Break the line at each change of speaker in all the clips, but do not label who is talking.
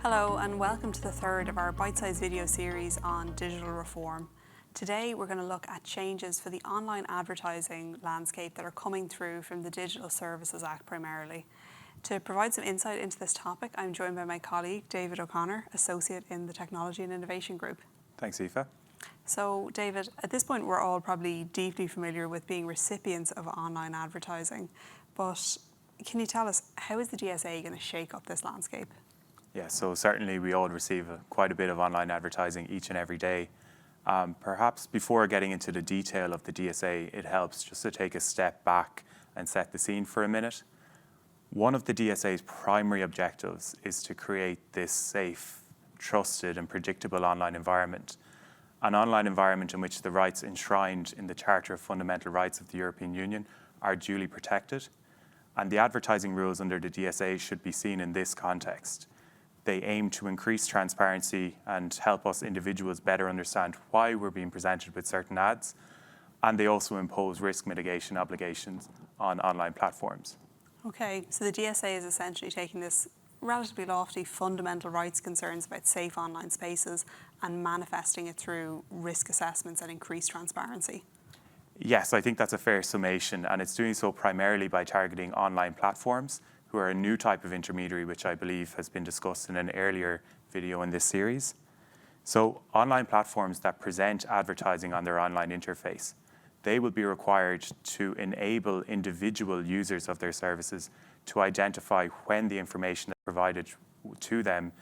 Hello and welcome to the third of our bite-sized video series on digital reform. Today we're going to look at changes for the online advertising landscape that are coming through from the Digital Services Act primarily. To provide some insight into this topic, I'm joined by my colleague David O'Connor, Associate in the Technology and Innovation Group.
Thanks, Aoife.
So David, at this point we're all probably deeply familiar with being recipients of online advertising, but can you tell us, how is the DSA going to shake up this landscape?
Yeah, so certainly we all receive quite a bit of online advertising each and every day. Perhaps before getting into the detail of the DSA, it helps just to take a step back and set the scene for a minute. One of the DSA's primary objectives is to create this safe, trusted and predictable online environment, an online environment in which the rights enshrined in the Charter of Fundamental Rights of the European Union are duly protected, and the advertising rules under the DSA should be seen in this context. They aim to increase transparency and help us individuals better understand why we're being presented with certain ads, and they also impose risk mitigation obligations on online platforms.
Okay, so the DSA is essentially taking this relatively lofty fundamental rights concerns about safe online spaces and manifesting it through risk assessments and increased transparency.
Yes, I think that's a fair summation, and it's doing so primarily by targeting online platforms, who are a new type of intermediary, which I believe has been discussed in an earlier video in this series. So online platforms that present advertising on their online interface, they will be required to enable individual users of their services to identify when the information that's provided to them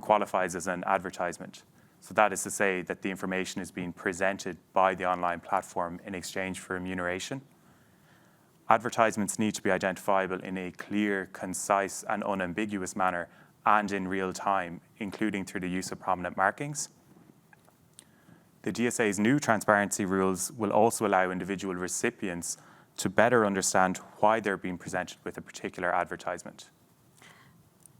qualifies as an advertisement. So that is to say that the information is being presented by the online platform in exchange for remuneration. Advertisements need to be identifiable in a clear, concise and unambiguous manner and in real time, including through the use of prominent markings. The DSA's new transparency rules will also allow individual recipients to better understand why they're being presented with a particular advertisement.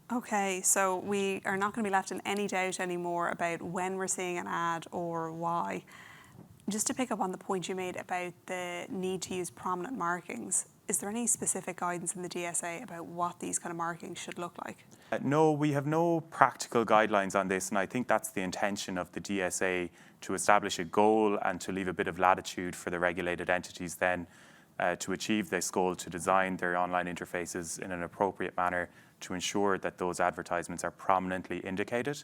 Okay, so we are not going to be left in any doubt anymore about when we're seeing an ad or why. Just to pick up on the point you made about the need to use prominent markings, is there any specific guidance in the DSA about what these kind of markings should look like?
No, we have no practical guidelines on this, and I think that's the intention of the DSA, to establish a goal and to leave a bit of latitude for the regulated entities then to achieve this goal, to design their online interfaces in an appropriate manner to ensure that those advertisements are prominently indicated.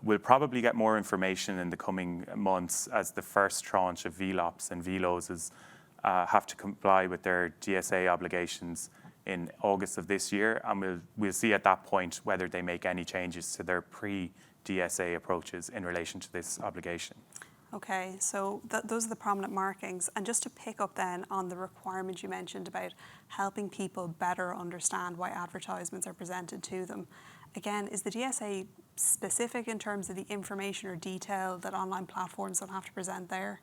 We'll probably get more information in the coming months as the first tranche of VLOPs and VLOs have to comply with their DSA obligations in August of this year, and we'll see at that point whether they make any changes to their pre-DSA approaches in relation to this obligation.
Okay, so those are the prominent markings. And just to pick up then on the requirement you mentioned about helping people better understand why advertisements are presented to them. Again, is the DSA specific in terms of the information or detail that online platforms will have to present there?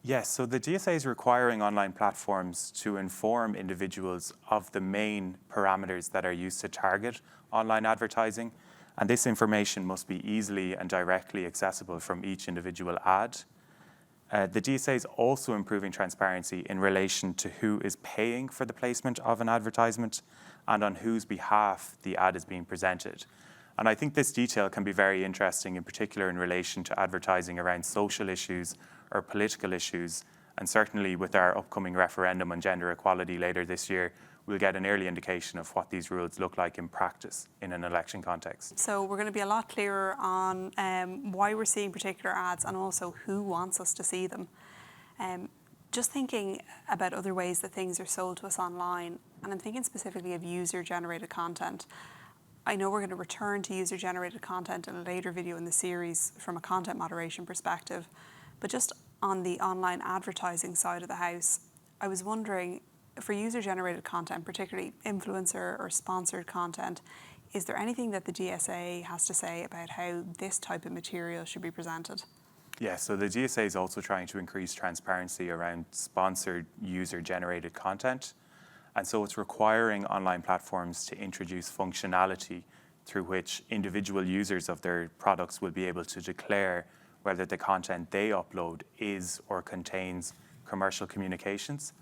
Yes, so the DSA is requiring online platforms to inform individuals of the main parameters that are used to target online advertising, and this information must be easily and directly accessible from each individual ad. The DSA is also improving transparency in relation to who is paying for the placement of an advertisement and on whose behalf the ad is being presented. And I think this detail can be very interesting, in particular in relation to advertising around social issues or political issues. And certainly with our upcoming referendum on gender equality later this year, we'll get an early indication of what these rules look like in practice in an election context.
So we're going to be a lot clearer on why we're seeing particular ads and also who wants us to see them. Just thinking about other ways that things are sold to us online, and I'm thinking specifically of user-generated content. I know we're going to return to user-generated content in a later video in the series from a content moderation perspective, but just on the online advertising side of the house, I was wondering, for user-generated content, particularly influencer or sponsored content, is there anything that the DSA has to say about how this type of material should be presented?
Yeah, so the DSA is also trying to increase transparency around sponsored user-generated content. And so it's requiring online platforms to introduce functionality through which individual users of their products will be able to declare whether the content they upload is or contains commercial communications.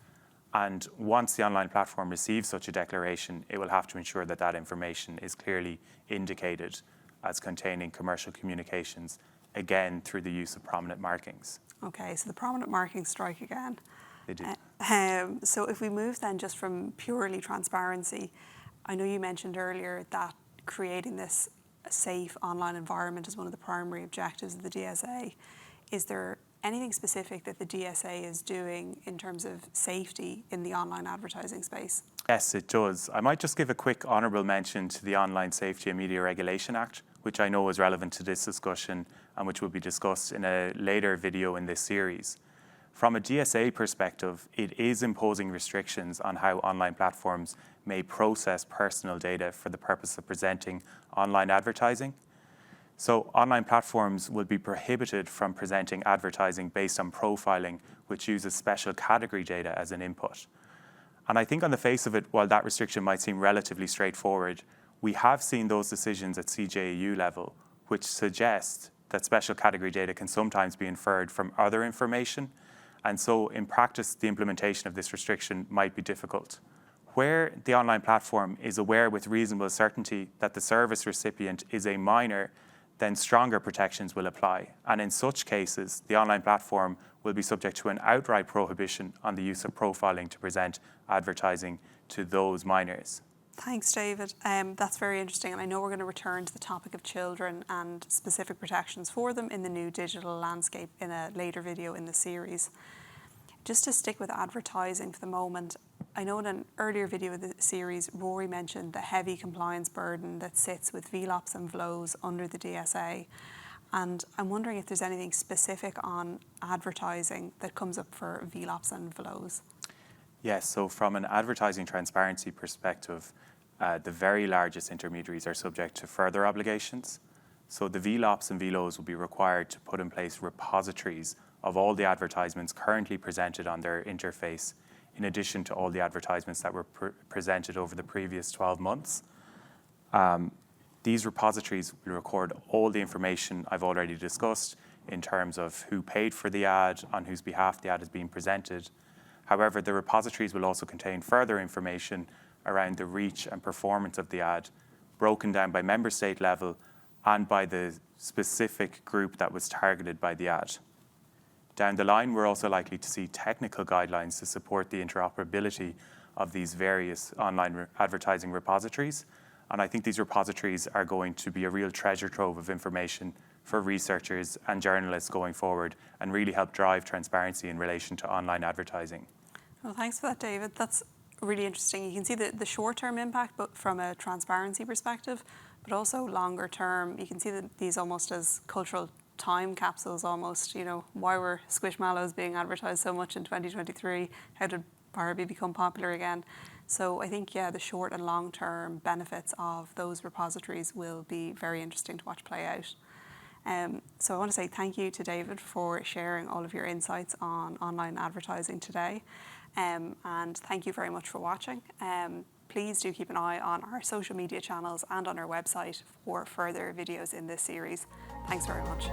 And once the online platform receives such a declaration, it will have to ensure that that information is clearly indicated as containing commercial communications, again through the use of prominent markings.
Okay, so the prominent markings strike again.
They do.
So if we move then just from purely transparency, I know you mentioned earlier that creating this safe online environment is one of the primary objectives of the DSA. Is there anything specific that the DSA is doing in terms of safety in the online advertising space?
Yes, it does. I might just give a quick honourable mention to the Online Safety and Media Regulation Act, which I know is relevant to this discussion and which will be discussed in a later video in this series. From a DSA perspective, it is imposing restrictions on how online platforms may process personal data for the purpose of presenting online advertising. So online platforms will be prohibited from presenting advertising based on profiling, which uses special category data as an input. And I think on the face of it, while that restriction might seem relatively straightforward, we have seen those decisions at CJEU level, which suggest that special category data can sometimes be inferred from other information. And so in practice, the implementation of this restriction might be difficult. Where the online platform is aware with reasonable certainty that the service recipient is a minor, then stronger protections will apply. And in such cases, the online platform will be subject to an outright prohibition on the use of profiling to present advertising to those minors.
Thanks, David. That's very interesting. And I know we're going to return to the topic of children and specific protections for them in the new digital landscape in a later video in the series. Just to stick with advertising for the moment, I know in an earlier video of the series, Rory mentioned the heavy compliance burden that sits with VLOPs and VLOs under the DSA. And I'm wondering if there's anything specific on advertising that comes up for VLOPs and VLOs.
Yes, so from an advertising transparency perspective, the very largest intermediaries are subject to further obligations. So the VLOPs and VLOs will be required to put in place repositories of all the advertisements currently presented on their interface, in addition to all the advertisements that were presented over the previous 12 months. These repositories will record all the information I've already discussed in terms of who paid for the ad, on whose behalf the ad is being presented. However, the repositories will also contain further information around the reach and performance of the ad, broken down by member state level and by the specific group that was targeted by the ad. Down the line, we're also likely to see technical guidelines to support the interoperability of these various online advertising repositories. And I think these repositories are going to be a real treasure trove of information for researchers and journalists going forward and really help drive transparency in relation to online advertising.
Well, thanks for that, David. That's really interesting. You can see the short-term impact, but from a transparency perspective, but also longer term, you can see that these almost as cultural time capsules almost, you know, why were Squishmallows being advertised so much in 2023? How did Barbie become popular again? So I think, yeah, the short and long-term benefits of those repositories will be very interesting to watch play out. So I want to say thank you to David for sharing all of your insights on online advertising today. And thank you very much for watching. Please do keep an eye on our social media channels and on our website for further videos in this series. Thanks very much.